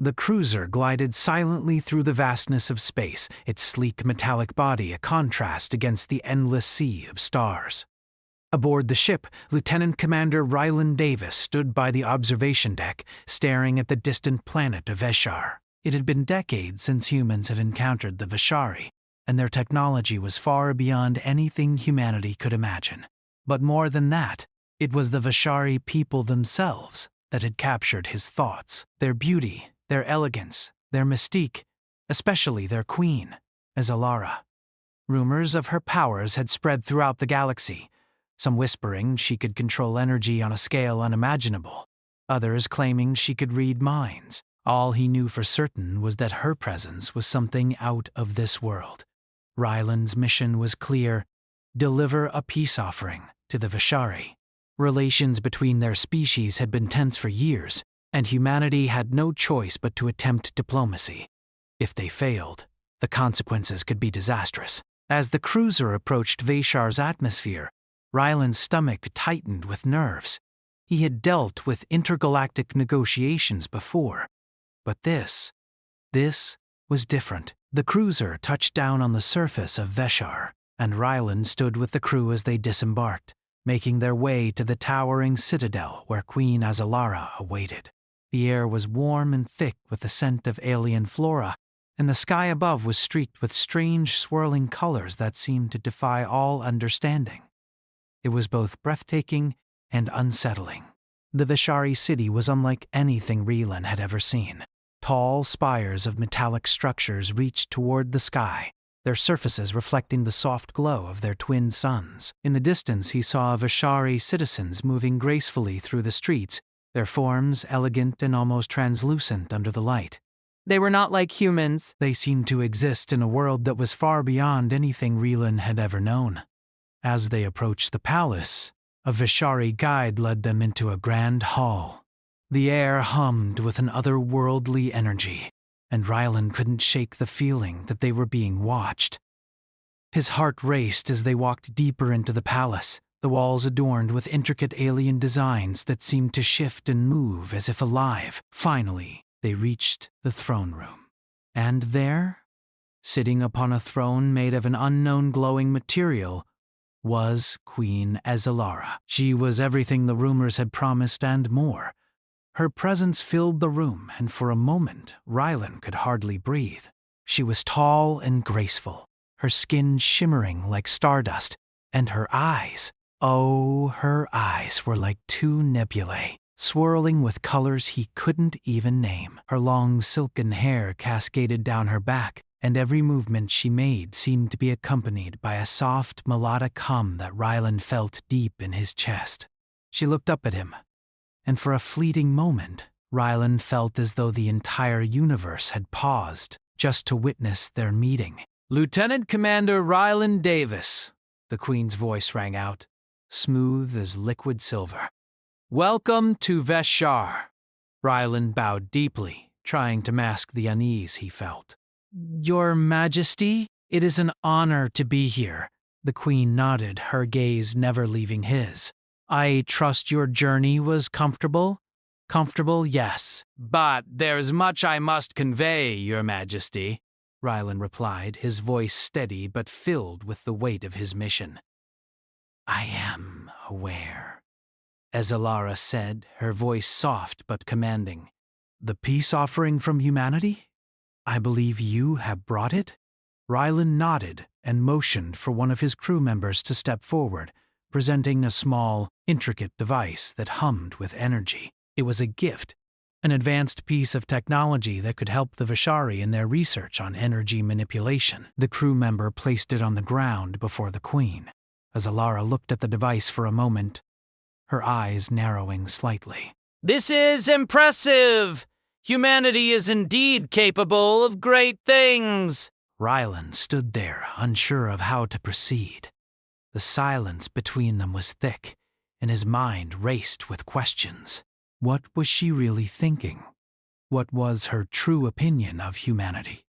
The cruiser glided silently through the vastness of space, its sleek metallic body a contrast against the endless sea of stars. Aboard the ship, Lieutenant Commander Ryland Davis stood by the observation deck, staring at the distant planet of Veshar. It had been decades since humans had encountered the Vishari, and their technology was far beyond anything humanity could imagine. But more than that, it was the Vishari people themselves that had captured his thoughts. Their beauty, their elegance, their mystique, especially their queen, Azalara. Rumors of her powers had spread throughout the galaxy, some whispering she could control energy on a scale unimaginable, others claiming she could read minds. All he knew for certain was that her presence was something out of this world. Ryland's mission was clear: deliver a peace offering to the Vishari. Relations between their species had been tense for years, and humanity had no choice but to attempt diplomacy. If they failed, the consequences could be disastrous. As the cruiser approached Veshar's atmosphere, Ryland's stomach tightened with nerves. He had dealt with intergalactic negotiations before, but this was different. The cruiser touched down on the surface of Veshar, and Ryland stood with the crew as they disembarked, making their way to the towering citadel where Queen Azalara awaited. The air was warm and thick with the scent of alien flora, and the sky above was streaked with strange swirling colors that seemed to defy all understanding. It was both breathtaking and unsettling. The Vishari city was unlike anything Ryland had ever seen. Tall spires of metallic structures reached toward the sky, their surfaces reflecting the soft glow of their twin suns. In the distance he saw Vishari citizens moving gracefully through the streets, their forms elegant and almost translucent under the light. They were not like humans. They seemed to exist in a world that was far beyond anything Ryland had ever known. As they approached the palace, a Vishari guide led them into a grand hall. The air hummed with an otherworldly energy, and Ryland couldn't shake the feeling that they were being watched. His heart raced as they walked deeper into the palace, the walls adorned with intricate alien designs that seemed to shift and move as if alive. Finally, they reached the throne room. And there, sitting upon a throne made of an unknown glowing material, was Queen Azalara. She was everything the rumors had promised and more. Her presence filled the room, and for a moment, Ryland could hardly breathe. She was tall and graceful, her skin shimmering like stardust, and her eyes, oh, her eyes were like two nebulae, swirling with colors he couldn't even name. Her long silken hair cascaded down her back, and every movement she made seemed to be accompanied by a soft, melodic hum that Ryland felt deep in his chest. She looked up at him, and for a fleeting moment, Ryland felt as though the entire universe had paused just to witness their meeting. "Lieutenant Commander Ryland Davis," the Queen's voice rang out, smooth as liquid silver. "Welcome to Veshar." Ryland bowed deeply, trying to mask the unease he felt. "Your Majesty, it is an honor to be here." The Queen nodded, her gaze never leaving his. "I trust your journey was comfortable?" "Comfortable, yes. But there's much I must convey, Your Majesty," Ryland replied, his voice steady but filled with the weight of his mission. "I am aware," Azalara said, her voice soft but commanding. "The peace offering from humanity? I believe you have brought it?" Ryland nodded and motioned for one of his crew members to step forward, presenting a small, intricate device that hummed with energy. It was a gift, an advanced piece of technology that could help the Vishari in their research on energy manipulation. The crew member placed it on the ground before the Queen. Azalara looked at the device for a moment, her eyes narrowing slightly. "This is impressive! Humanity is indeed capable of great things!" Ryland stood there, unsure of how to proceed. The silence between them was thick, and his mind raced with questions. What was she really thinking? What was her true opinion of humanity?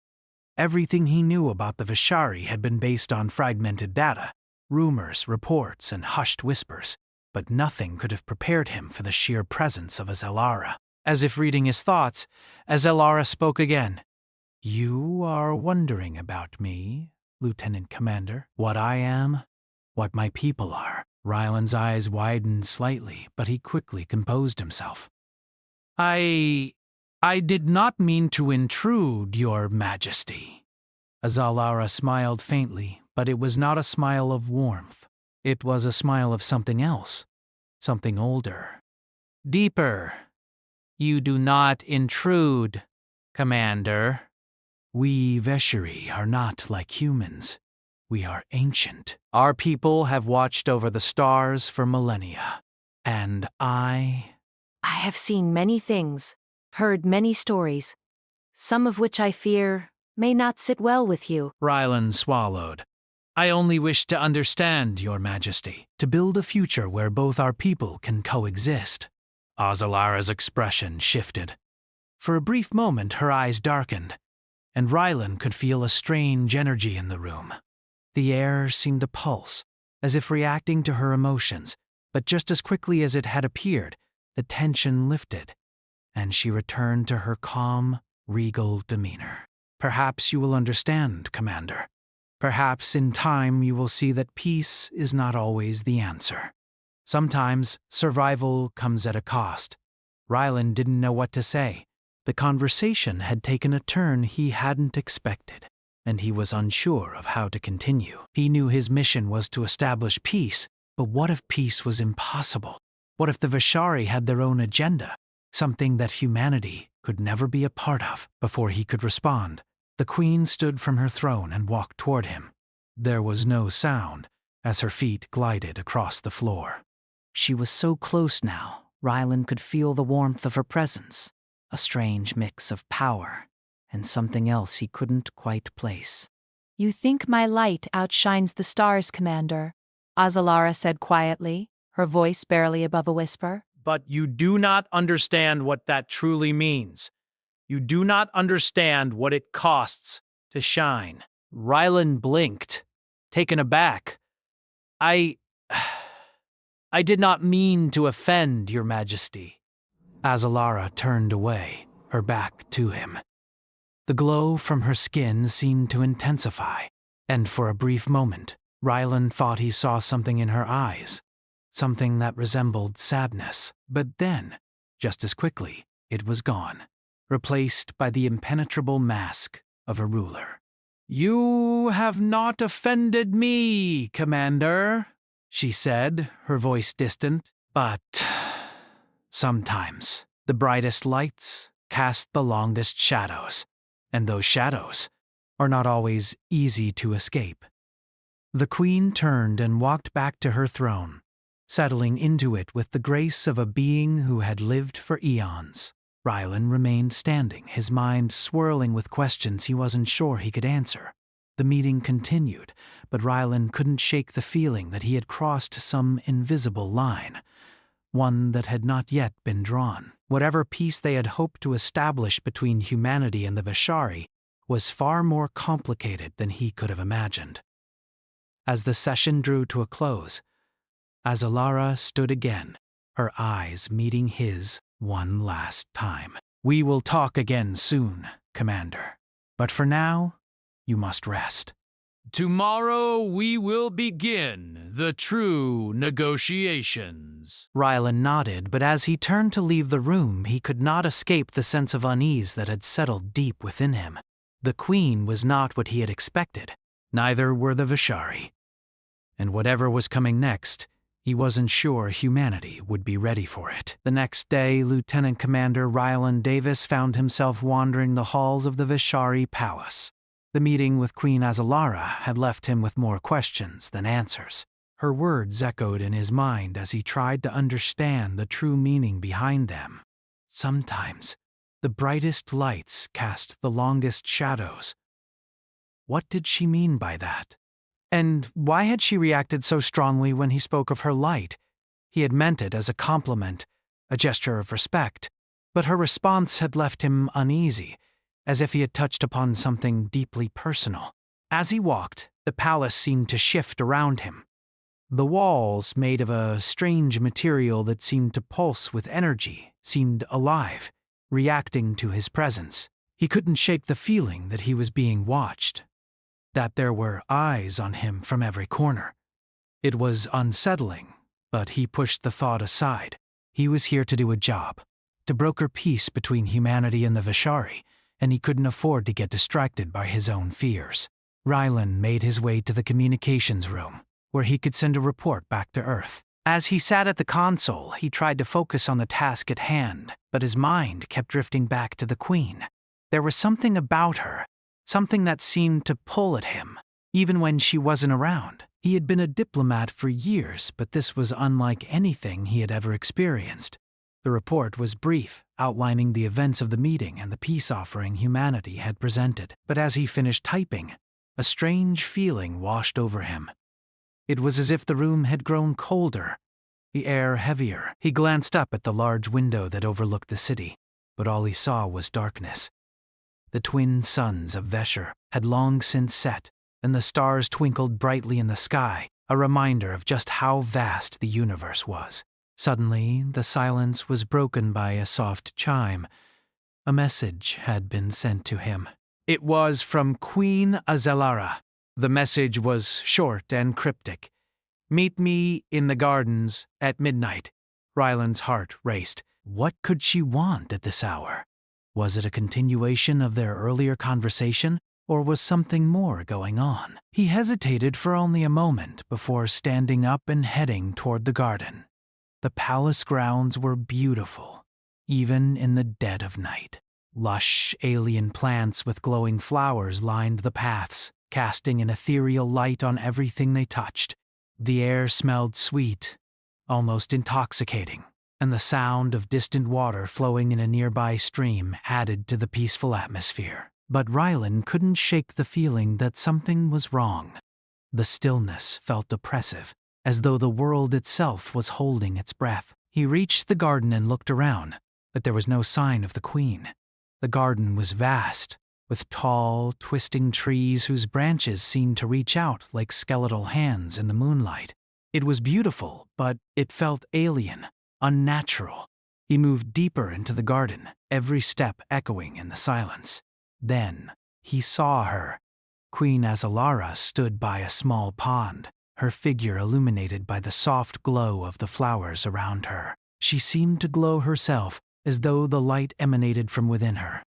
Everything he knew about the Vishari had been based on fragmented data, rumors, reports, and hushed whispers, but nothing could have prepared him for the sheer presence of Azalara. As if reading his thoughts, Azalara spoke again. You are wondering about me, Lieutenant Commander. What I am, what my people are. Ryland's eyes widened slightly, but he quickly composed himself. I did not mean to intrude, Your Majesty. Azalara smiled faintly, but it was not a smile of warmth. It was a smile of something else, something older, deeper. You do not intrude, Commander. We Veshari are not like humans. We are ancient. Our people have watched over the stars for millennia. And I have seen many things, heard many stories, some of which I fear may not sit well with you. Ryland swallowed. I only wish to understand, Your Majesty, to build a future where both our people can coexist. Azalara's expression shifted. For a brief moment, her eyes darkened, and Ryland could feel a strange energy in the room. The air seemed to pulse, as if reacting to her emotions, but just as quickly as it had appeared, the tension lifted, and she returned to her calm, regal demeanor. Perhaps you will understand, Commander. Perhaps in time you will see that peace is not always the answer. Sometimes survival comes at a cost. Ryland didn't know what to say. The conversation had taken a turn he hadn't expected, and he was unsure of how to continue. He knew his mission was to establish peace, but what if peace was impossible? What if the Veshari had their own agenda, something that humanity could never be a part of? Before he could respond, the Queen stood from her throne and walked toward him. There was no sound as her feet glided across the floor. She was so close now, Ryland could feel the warmth of her presence, a strange mix of power and something else he couldn't quite place. You think my light outshines the stars, Commander, Azalara said quietly, her voice barely above a whisper. But you do not understand what that truly means. You do not understand what it costs to shine. Ryland blinked, taken aback. I did not mean to offend, Your Majesty. Azalara turned away, her back to him. The glow from her skin seemed to intensify, and for a brief moment, Ryland thought he saw something in her eyes, something that resembled sadness. But then, just as quickly, it was gone, replaced by the impenetrable mask of a ruler. You have not offended me, Commander, she said, her voice distant. But sometimes the brightest lights cast the longest shadows, and those shadows are not always easy to escape. The Queen turned and walked back to her throne, settling into it with the grace of a being who had lived for eons. Ryland remained standing, his mind swirling with questions he wasn't sure he could answer. The meeting continued, but Ryland couldn't shake the feeling that he had crossed some invisible line, one that had not yet been drawn. Whatever peace they had hoped to establish between humanity and the Veshari was far more complicated than he could have imagined. As the session drew to a close, Azalara stood again, her eyes meeting his one last time. We will talk again soon, Commander. But for now, you must rest. Tomorrow we will begin the true negotiations. Ryland nodded, but as he turned to leave the room, he could not escape the sense of unease that had settled deep within him. The Queen was not what he had expected. Neither were the Veshari. And whatever was coming next, he wasn't sure humanity would be ready for it. The next day, Lieutenant Commander Ryland Davis found himself wandering the halls of the Veshari Palace. The meeting with Queen Azalara had left him with more questions than answers. Her words echoed in his mind as he tried to understand the true meaning behind them. Sometimes, the brightest lights cast the longest shadows. What did she mean by that? And why had she reacted so strongly when he spoke of her light? He had meant it as a compliment, a gesture of respect, but her response had left him uneasy, as if he had touched upon something deeply personal. As he walked, the palace seemed to shift around him. The walls, made of a strange material that seemed to pulse with energy, seemed alive. reacting to his presence. He couldn't shake the feeling that he was being watched, that there were eyes on him from every corner. It was unsettling, but he pushed the thought aside. He was here to do a job, to broker peace between humanity and the Vishari, and he couldn't afford to get distracted by his own fears. Rylan made his way to the communications room, where he could send a report back to Earth. As he sat at the console, he tried to focus on the task at hand, but his mind kept drifting back to the Queen. There was something about her, something that seemed to pull at him, even when she wasn't around. He had been a diplomat for years, but this was unlike anything he had ever experienced. The report was brief, outlining the events of the meeting and the peace offering humanity had presented. But as he finished typing, a strange feeling washed over him. It was as if the room had grown colder, the air heavier. He glanced up at the large window that overlooked the city, but all he saw was darkness. The twin suns of Vesher had long since set, and the stars twinkled brightly in the sky, a reminder of just how vast the universe was. Suddenly, the silence was broken by a soft chime. A message had been sent to him. It was from Queen Azelara. The message was short and cryptic. "Meet me in the gardens at midnight." Rylan's heart raced. What could she want at this hour? Was it a continuation of their earlier conversation, or was something more going on? He hesitated for only a moment before standing up and heading toward the garden. The palace grounds were beautiful, even in the dead of night. Lush, alien plants with glowing flowers lined the paths, casting an ethereal light on everything they touched. The air smelled sweet, almost intoxicating, and the sound of distant water flowing in a nearby stream added to the peaceful atmosphere. But Rylan couldn't shake the feeling that something was wrong. The stillness felt oppressive, as though the world itself was holding its breath. He reached the garden and looked around, but there was no sign of the Queen. The garden was vast, with tall, twisting trees whose branches seemed to reach out like skeletal hands in the moonlight. It was beautiful, but it felt alien, unnatural. He moved deeper into the garden, every step echoing in the silence. Then he saw her. Queen Azelara stood by a small pond, her figure illuminated by the soft glow of the flowers around her. She seemed to glow herself, as though the light emanated from within her.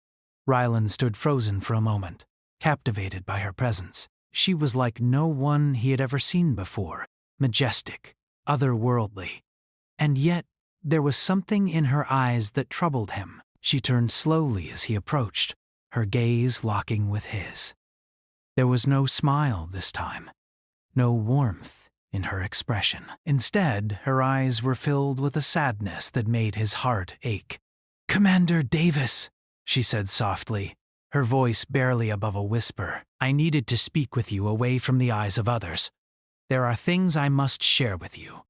Rylan stood frozen for a moment, captivated by her presence. She was like no one he had ever seen before, majestic, otherworldly. And yet, there was something in her eyes that troubled him. She turned slowly as he approached, her gaze locking with his. There was no smile this time, no warmth in her expression. Instead, her eyes were filled with a sadness that made his heart ache. "Commander Davis," she said softly, her voice barely above a whisper. "I needed to speak with you away from the eyes of others. There are things I must share with you."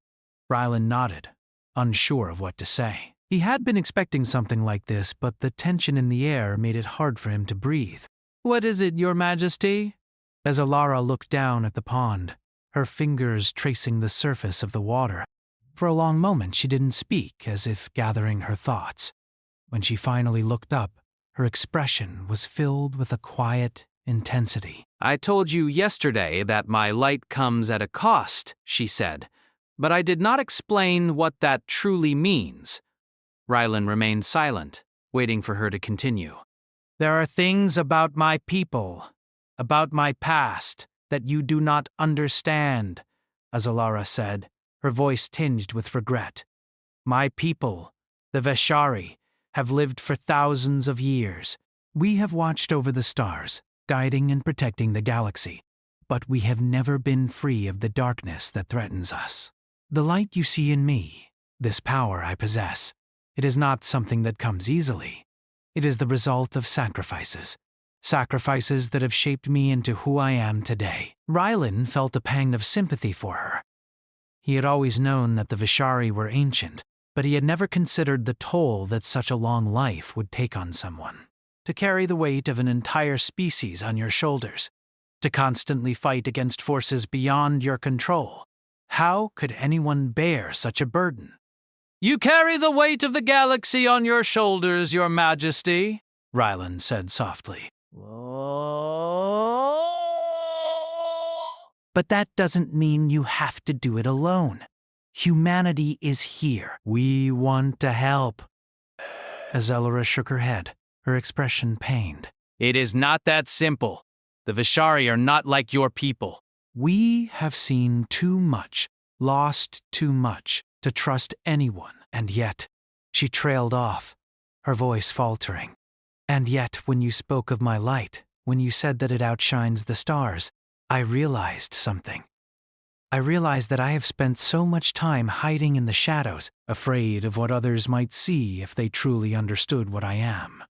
Rylan nodded, unsure of what to say. He had been expecting something like this, but the tension in the air made it hard for him to breathe. "What is it, Your Majesty?" As Alara looked down at the pond, her fingers tracing the surface of the water. For a long moment she didn't speak, as if gathering her thoughts. When she finally looked up, her expression was filled with a quiet intensity. "I told you yesterday that my light comes at a cost," she said, "but I did not explain what that truly means." Rylan remained silent, waiting for her to continue. "There are things about my people, about my past, that you do not understand," Azalara said, her voice tinged with regret. "My people, the Veshari, have lived for thousands of years. We have watched over the stars, guiding and protecting the galaxy, but we have never been free of the darkness that threatens us. The light you see in me, this power I possess, it is not something that comes easily. It is the result of sacrifices that have shaped me into who I am today." Rylan felt a pang of sympathy for her. He had always known that the Vishari were ancient, but he had never considered the toll that such a long life would take on someone. To carry the weight of an entire species on your shoulders, to constantly fight against forces beyond your control. How could anyone bear such a burden? You carry the weight of the galaxy on your shoulders, Your Majesty, Rylan said softly. But that doesn't mean you have to do it alone. Humanity is here. We want to help. Azellora shook her head, her expression pained. It is not that simple. The Vishari are not like your people. We have seen too much, lost too much, to trust anyone, and yet, she trailed off, her voice faltering. And yet, when you spoke of my light, when you said that it outshines the stars, I realized something. I realized that I have spent so much time hiding in the shadows, afraid of what others might see if they truly understood what I am.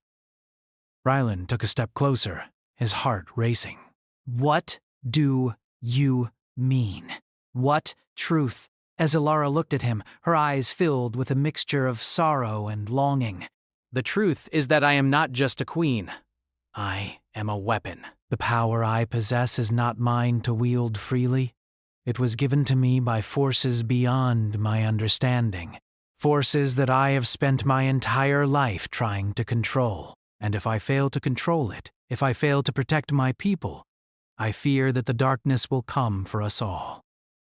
Rylan took a step closer, his heart racing. What do you mean? What truth? As Alara looked at him, her eyes filled with a mixture of sorrow and longing. The truth is that I am not just a queen. I am a weapon. The power I possess is not mine to wield freely. It was given to me by forces beyond my understanding. Forces that I have spent my entire life trying to control. And if I fail to control it, if I fail to protect my people, I fear that the darkness will come for us all.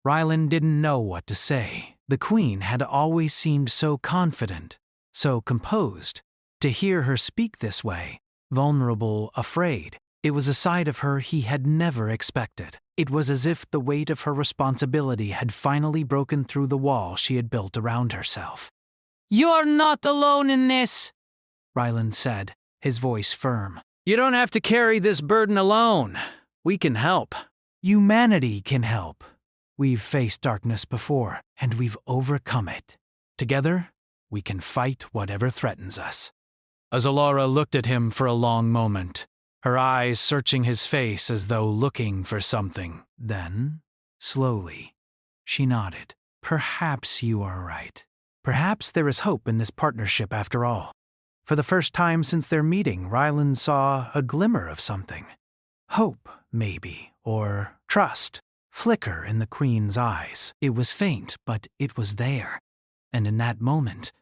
Rylan didn't know what to say. The queen had always seemed so confident, so composed. To hear her speak this way, vulnerable, afraid, it was a side of her he had never expected. It was as if the weight of her responsibility had finally broken through the wall she had built around herself. You're not alone in this, Rylan said, his voice firm. You don't have to carry this burden alone. We can help. Humanity can help. We've faced darkness before, and we've overcome it. Together, we can fight whatever threatens us. Azellora looked at him for a long moment, her eyes searching his face as though looking for something. Then, slowly, she nodded. Perhaps you are right. Perhaps there is hope in this partnership after all. For the first time since their meeting, Rylan saw a glimmer of something. Hope, maybe, or trust, flicker in the queen's eyes. It was faint, but it was there. And in that moment,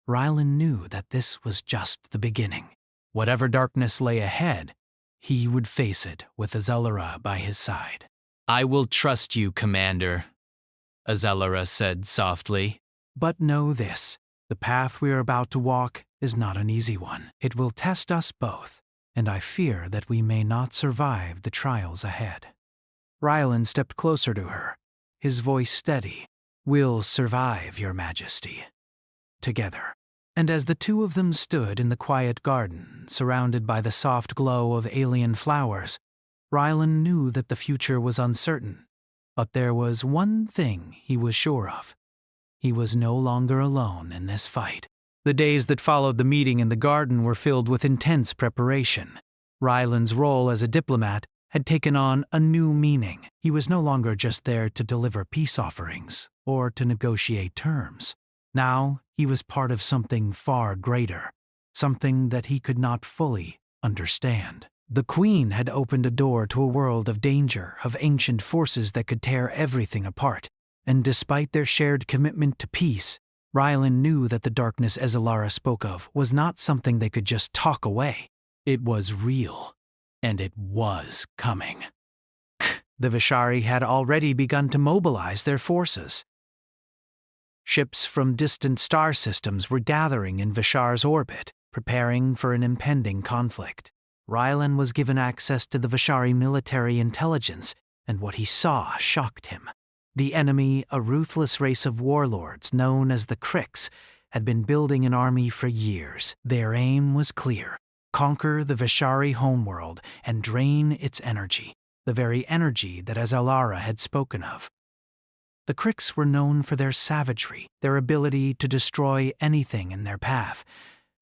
Rylan knew that this was just the beginning. Whatever darkness lay ahead, he would face it with Azellora by his side. I will trust you, Commander, Azellora said softly. But know this, the path we are about to walk is not an easy one. It will test us both, and I fear that we may not survive the trials ahead. Rylan stepped closer to her, his voice steady. We'll survive, Your Majesty. Together. And as the two of them stood in the quiet garden, surrounded by the soft glow of alien flowers, Rylan knew that the future was uncertain. But there was one thing he was sure of. He was no longer alone in this fight. The days that followed the meeting in the garden were filled with intense preparation. Rylan's role as a diplomat had taken on a new meaning. He was no longer just there to deliver peace offerings or to negotiate terms. Now he was part of something far greater, something that he could not fully understand. The Queen had opened a door to a world of danger, of ancient forces that could tear everything apart. And despite their shared commitment to peace, Rylan knew that the darkness Azellora spoke of was not something they could just talk away. It was real, and it was coming. The Vishari had already begun to mobilize their forces. Ships from distant star systems were gathering in Vishar's orbit, preparing for an impending conflict. Rylan was given access to the Vishari military intelligence, and what he saw shocked him. The enemy, a ruthless race of warlords known as the Krix, had been building an army for years. Their aim was clear: conquer the Vishari homeworld and drain its energy, the very energy that Azellora had spoken of. The Krix were known for their savagery, their ability to destroy anything in their path,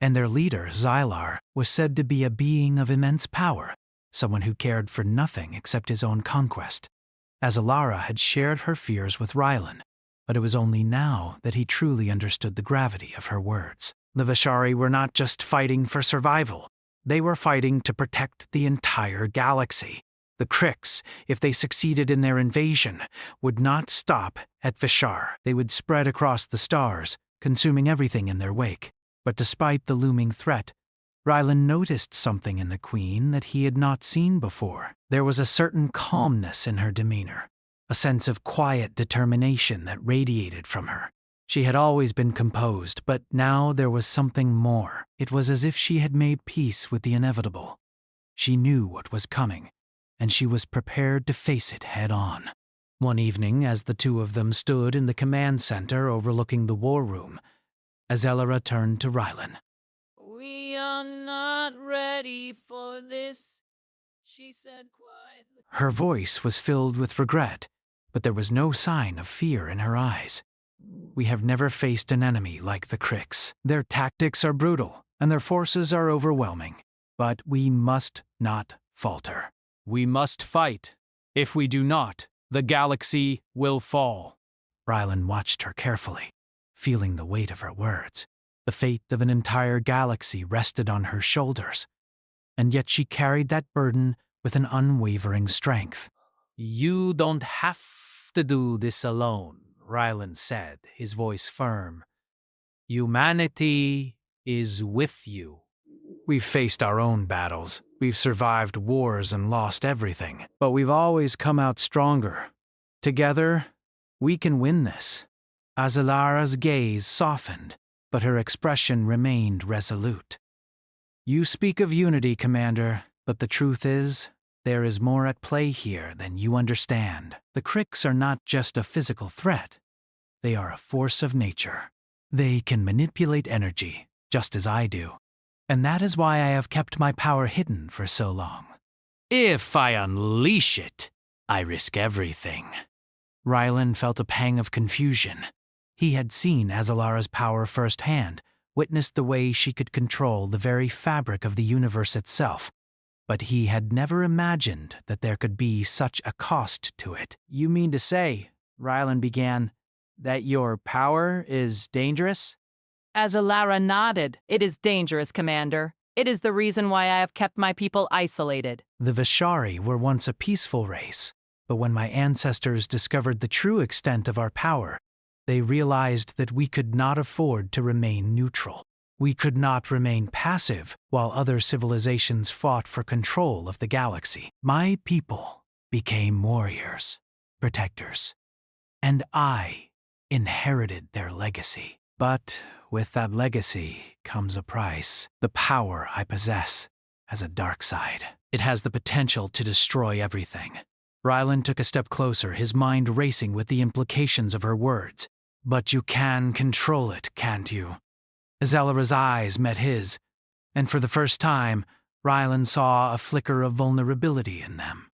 and their leader, Xylar, was said to be a being of immense power, someone who cared for nothing except his own conquest. Azellora had shared her fears with Rylan, but it was only now that he truly understood the gravity of her words. The Vishari were not just fighting for survival, they were fighting to protect the entire galaxy. The Krix, if they succeeded in their invasion, would not stop at Vishar. They would spread across the stars, consuming everything in their wake. But despite the looming threat, Rylan noticed something in the Queen that he had not seen before. There was a certain calmness in her demeanor, a sense of quiet determination that radiated from her. She had always been composed, but now there was something more. It was as if she had made peace with the inevitable. She knew what was coming, and she was prepared to face it head-on. One evening, as the two of them stood in the command center overlooking the war room, Azellara turned to Rylan. "We are not ready for this," she said quietly. Her voice was filled with regret, but there was no sign of fear in her eyes. We have never faced an enemy like the Cricks. Their tactics are brutal, and their forces are overwhelming. But we must not falter. We must fight. If we do not, the galaxy will fall. Rylan watched her carefully, feeling the weight of her words. The fate of an entire galaxy rested on her shoulders, and yet she carried that burden with an unwavering strength. You don't have to do this alone, Rylan said, his voice firm. Humanity is with you. We've faced our own battles. We've survived wars and lost everything, but we've always come out stronger. Together, we can win this. Azalara's gaze softened, but her expression remained resolute. You speak of unity, Commander, but the truth is, there is more at play here than you understand. The Cricks are not just a physical threat. They are a force of nature. They can manipulate energy, just as I do. And that is why I have kept my power hidden for so long. If I unleash it, I risk everything. Rylan felt a pang of confusion. He had seen Azalara's power firsthand, witnessed the way she could control the very fabric of the universe itself, but he had never imagined that there could be such a cost to it. You mean to say, Rylan began, that your power is dangerous? Azalara nodded. It is dangerous, Commander. It is the reason why I have kept my people isolated. The Vishari were once a peaceful race, but when my ancestors discovered the true extent of our power, they realized that we could not afford to remain neutral. We could not remain passive while other civilizations fought for control of the galaxy. My people became warriors, protectors, and I inherited their legacy. But with that legacy comes a price. The power I possess has a dark side. It has the potential to destroy everything. Rylan took a step closer, his mind racing with the implications of her words. But you can control it, can't you? Azalara's eyes met his, and for the first time, Rylan saw a flicker of vulnerability in them.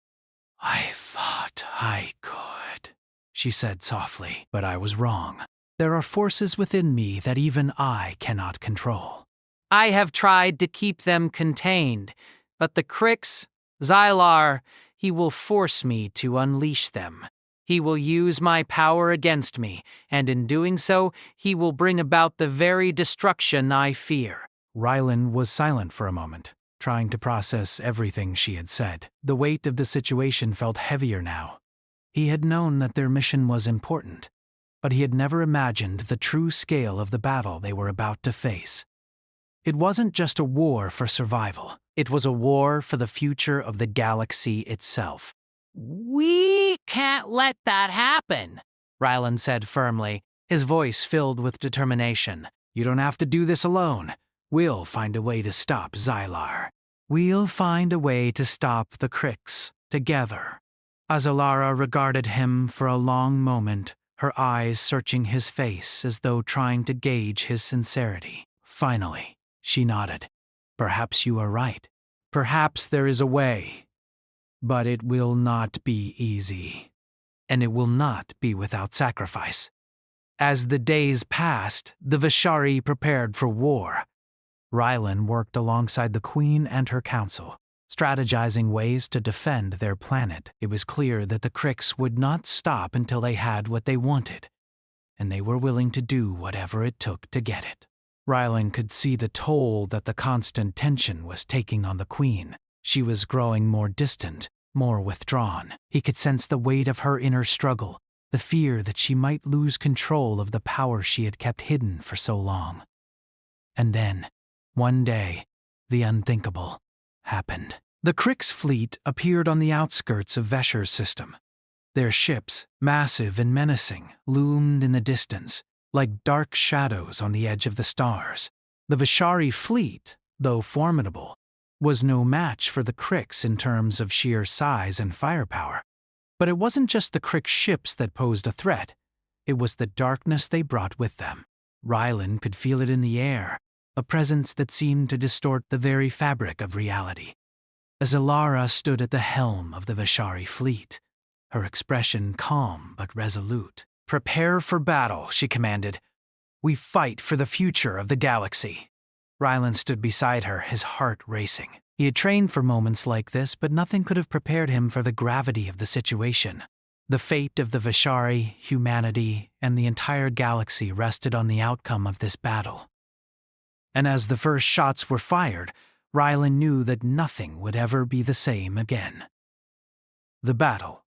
I thought I could, she said softly, but I was wrong. There are forces within me that even I cannot control. I have tried to keep them contained, but the Cricks, Xylar, he will force me to unleash them. He will use my power against me, and in doing so, he will bring about the very destruction I fear. Rylan was silent for a moment, trying to process everything she had said. The weight of the situation felt heavier now. He had known that their mission was important, but he had never imagined the true scale of the battle they were about to face. It wasn't just a war for survival. It was a war for the future of the galaxy itself. We can't let that happen, Rylan said firmly, his voice filled with determination. You don't have to do this alone. We'll find a way to stop Xylar. We'll find a way to stop the Cricks, together. Azalara regarded him for a long moment, her eyes searching his face as though trying to gauge his sincerity. Finally, she nodded. Perhaps you are right. Perhaps there is a way. But it will not be easy. And it will not be without sacrifice. As the days passed, the Vishari prepared for war. Rylan worked alongside the Queen and her council, strategizing ways to defend their planet. It was clear that the Cricks would not stop until they had what they wanted, and they were willing to do whatever it took to get it. Rylan could see the toll that the constant tension was taking on the Queen. She was growing more distant, more withdrawn. He could sense the weight of her inner struggle, the the fear that she might lose control of the power she had kept hidden for so long. And then, one day, the unthinkable happened. The Krix fleet appeared on the outskirts of Vesher's system. Their ships, massive and menacing, loomed in the distance, like dark shadows on the edge of the stars. The Vishari fleet, though formidable, was no match for the Krix in terms of sheer size and firepower. But it wasn't just the Krix ships that posed a threat. It was the darkness they brought with them. Rylan could feel it in the air, a presence that seemed to distort the very fabric of reality. As Alara stood at the helm of the Vishari fleet, her expression calm but resolute. "Prepare for battle," she commanded. "We fight for the future of the galaxy." Rylan stood beside her, his heart racing. He had trained for moments like this, but nothing could have prepared him for the gravity of the situation. The fate of the Vishari, humanity, and the entire galaxy rested on the outcome of this battle. And as the first shots were fired, Rylan knew that nothing would ever be the same again. The battle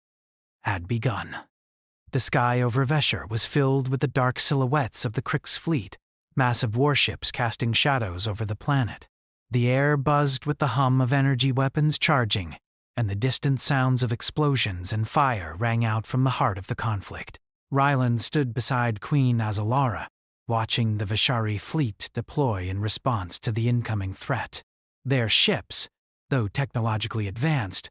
had begun. The sky over Vesher was filled with the dark silhouettes of the Krix fleet, massive warships casting shadows over the planet. The air buzzed with the hum of energy weapons charging, and the distant sounds of explosions and fire rang out from the heart of the conflict. Rylan stood beside Queen Azalara, watching the Vishari fleet deploy in response to the incoming threat. Their ships, though technologically advanced,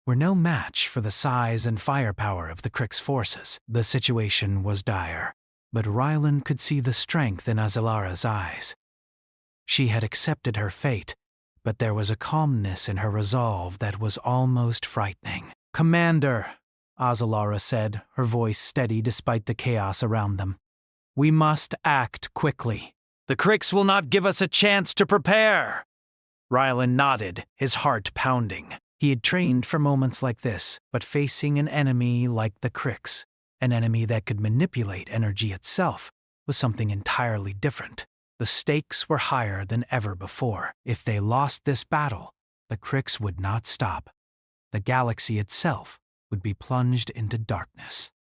were no match for the size and firepower of the Krix forces. The situation was dire, but Rylan could see the strength in Azalara's eyes. She had accepted her fate, but there was a calmness in her resolve that was almost frightening. "Commander," Azalara said, her voice steady despite the chaos around them. "We must act quickly. The Krix will not give us a chance to prepare." Rylan nodded, his heart pounding. He had trained for moments like this, but facing an enemy like the Krix, an enemy that could manipulate energy itself, was something entirely different. The stakes were higher than ever before. If they lost this battle, the Krix would not stop. The galaxy itself would be plunged into darkness.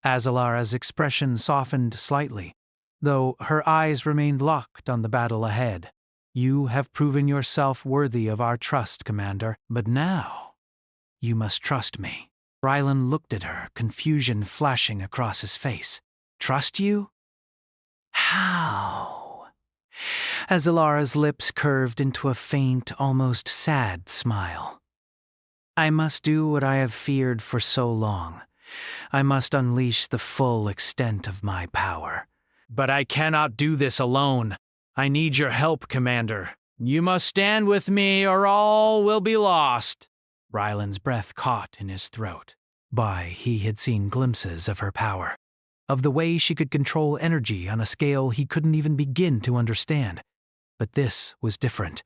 Azalara's expression softened slightly, though her eyes remained locked on the battle ahead. "You have proven yourself worthy of our trust, Commander, but now you must trust me." Rylan looked at her, confusion flashing across his face. "Trust you? How?" Azalara's lips curved into a faint, almost sad smile. "I must do what I have feared for so long. I must unleash the full extent of my power. But I cannot do this alone. I need your help, Commander. You must stand with me or all will be lost." Rylan's breath caught in his throat. He had seen glimpses of her power, of the way she could control energy on a scale he couldn't even begin to understand. But this was different.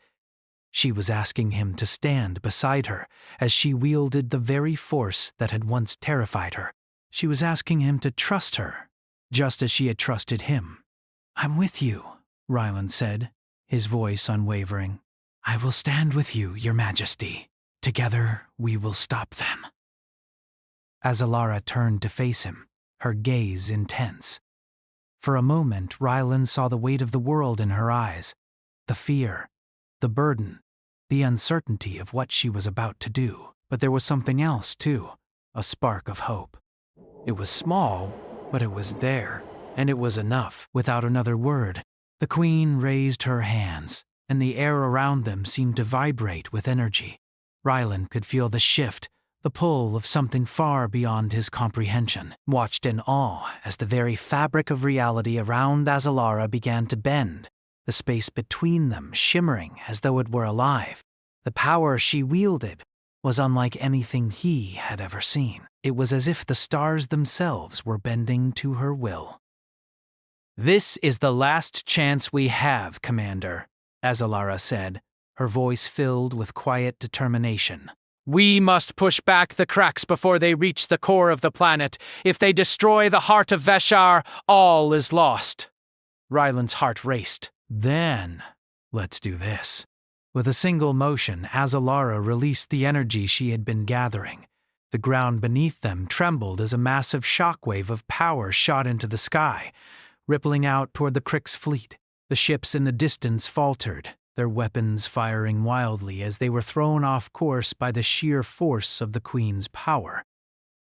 She was asking him to stand beside her as she wielded the very force that had once terrified her. She was asking him to trust her, just as she had trusted him. "I'm with you," Rylan said, his voice unwavering. "I will stand with you, Your Majesty. Together we will stop them." Azalara turned to face him, her gaze intense. For a moment, Rylan saw the weight of the world in her eyes, the fear, the burden, the uncertainty of what she was about to do. But there was something else, too, a spark of hope. It was small, but it was there, and it was enough. Without another word, the Queen raised her hands, and the air around them seemed to vibrate with energy. Rylan could feel the shift, the pull of something far beyond his comprehension, watched in awe as the very fabric of reality around Azalara began to bend, the space between them shimmering as though it were alive. The power she wielded was unlike anything he had ever seen. It was as if the stars themselves were bending to her will. "This is the last chance we have, Commander," Azalara said, her voice filled with quiet determination. "We must push back the cracks before they reach the core of the planet. If they destroy the heart of Veshar, all is lost." Rylan's heart raced. "Then, let's do this." With a single motion, Azalara released the energy she had been gathering. The ground beneath them trembled as a massive shockwave of power shot into the sky, rippling out toward the Crick's fleet. The ships in the distance faltered, their weapons firing wildly as they were thrown off course by the sheer force of the Queen's power.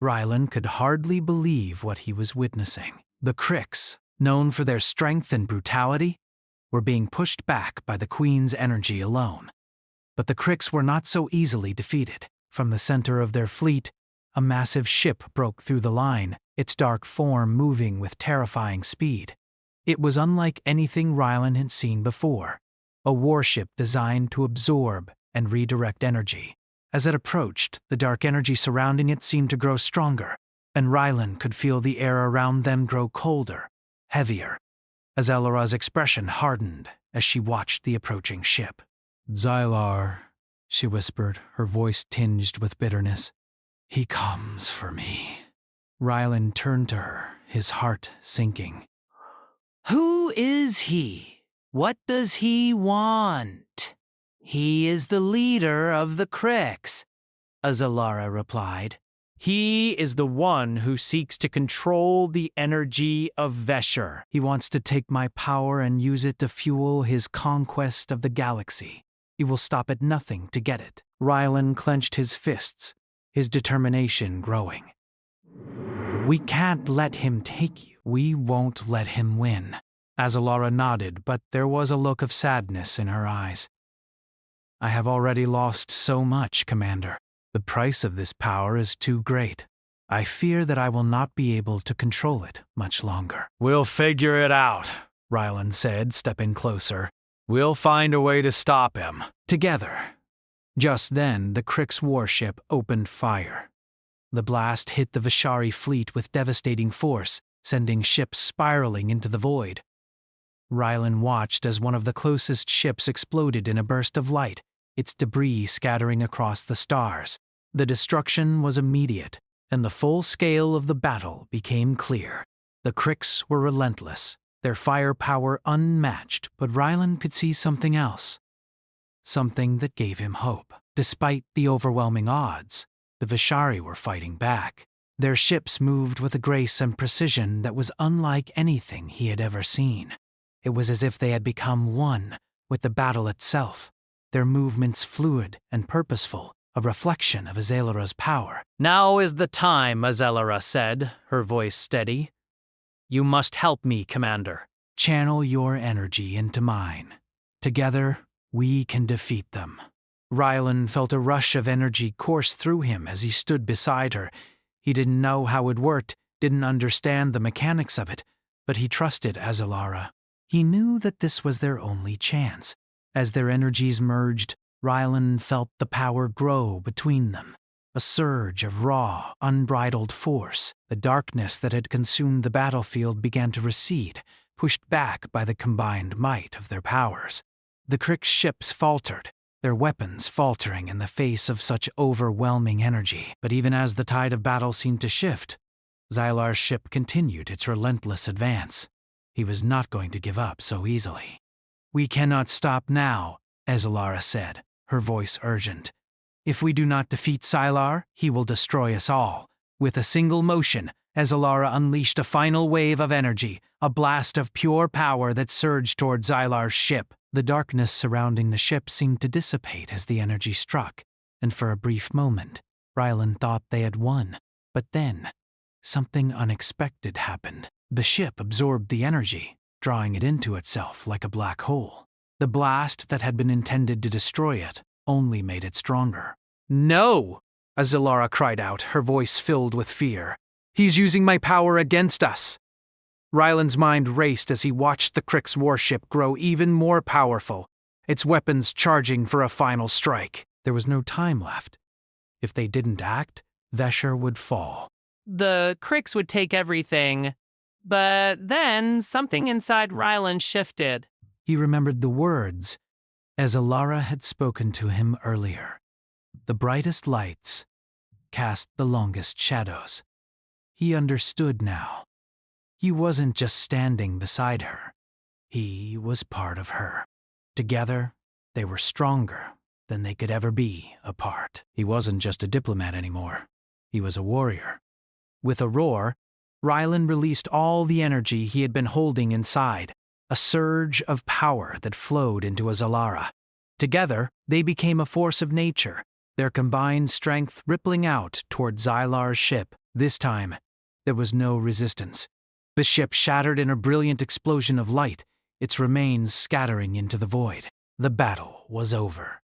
Rylan could hardly believe what he was witnessing. The Cricks, known for their strength and brutality, were being pushed back by the Queen's energy alone. But the Cricks were not so easily defeated. From the center of their fleet, a massive ship broke through the line, its dark form moving with terrifying speed. It was unlike anything Rylan had seen before, a warship designed to absorb and redirect energy. As it approached, the dark energy surrounding it seemed to grow stronger, and Rylan could feel the air around them grow colder, heavier. Azellara's expression hardened as she watched the approaching ship. "Xylar," she whispered, her voice tinged with bitterness. "He comes for me." Rylan turned to her, his heart sinking. Who is he? What does he want? He is the leader of the Cricks, Azellara replied. He is the one who seeks to control the energy of Vesher. He wants to take my power and use it to fuel his conquest of the galaxy. He will stop at nothing to get it. Rylan clenched his fists, his determination growing. "We can't let him take you. We won't let him win." Azellara nodded, but there was a look of sadness in her eyes. "I have already lost so much, Commander. The price of this power is too great. I fear that I will not be able to control it much longer." "We'll figure it out," Rylan said, stepping closer. "We'll find a way to stop him." Together. Just then, the Crick's warship opened fire. The blast hit the Vishari fleet with devastating force, sending ships spiraling into the void. Rylan watched as one of the closest ships exploded in a burst of light, its debris scattering across the stars. The destruction was immediate, and the full scale of the battle became clear. The Cricks were relentless, their firepower unmatched, but Rylan could see something else. Something that gave him hope. Despite the overwhelming odds, the Vishari were fighting back. Their ships moved with a grace and precision that was unlike anything he had ever seen. It was as if they had become one with the battle itself, their movements fluid and purposeful, a reflection of Azellara's power. "Now is the time," Azellara said, her voice steady. "You must help me, Commander." "Channel your energy into mine. Together, we can defeat them." Rylan felt a rush of energy course through him as he stood beside her. He didn't know how it worked, didn't understand the mechanics of it, but he trusted Azellara. He knew that this was their only chance. As their energies merged, Rylan felt the power grow between them. A surge of raw, unbridled force. The darkness that had consumed the battlefield began to recede, pushed back by the combined might of their powers. The Crick's ships faltered, their weapons faltering in the face of such overwhelming energy. But even as the tide of battle seemed to shift, Xylar's ship continued its relentless advance. He was not going to give up so easily. "We cannot stop now," Azellara said, her voice urgent. "If we do not defeat Xylar, he will destroy us all." With a single motion, Azellara unleashed a final wave of energy, a blast of pure power that surged toward Xylar's ship. The darkness surrounding the ship seemed to dissipate as the energy struck, and for a brief moment, Rylan thought they had won. But then, something unexpected happened. The ship absorbed the energy, drawing it into itself like a black hole. The blast that had been intended to destroy it only made it stronger. "No!" Azellara cried out, her voice filled with fear. "He's using my power against us!" Rylan's mind raced as he watched the Crick's warship grow even more powerful, its weapons charging for a final strike. There was no time left. If they didn't act, Vesher would fall. The Cricks would take everything, but then something inside Rylan shifted. He remembered the words Azellara had spoken to him earlier. The brightest lights cast the longest shadows. He understood now. He wasn't just standing beside her. He was part of her. Together, they were stronger than they could ever be apart. He wasn't just a diplomat anymore. he was a warrior. With a roar, Rylan released all the energy he had been holding inside, a surge of power that flowed into Azalara. Together, they became a force of nature, their combined strength rippling out toward Xylar's ship. This time, there was no resistance. The ship shattered in a brilliant explosion of light, its remains scattering into the void. The battle was over.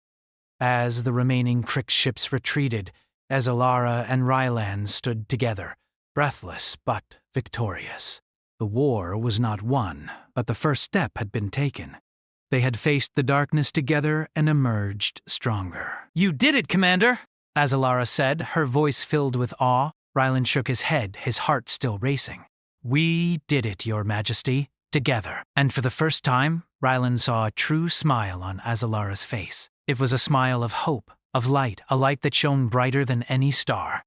As the remaining Krix ships retreated, Azalara and Rylan stood together, breathless but victorious. The war was not won, but the first step had been taken. They had faced the darkness together and emerged stronger. You did it, Commander, Azalara said, her voice filled with awe. Rylan shook his head, his heart still racing. We did it, Your Majesty, together. And for the first time, Rylan saw a true smile on Azalara's face. It was a smile of hope, of light, a light that shone brighter than any star.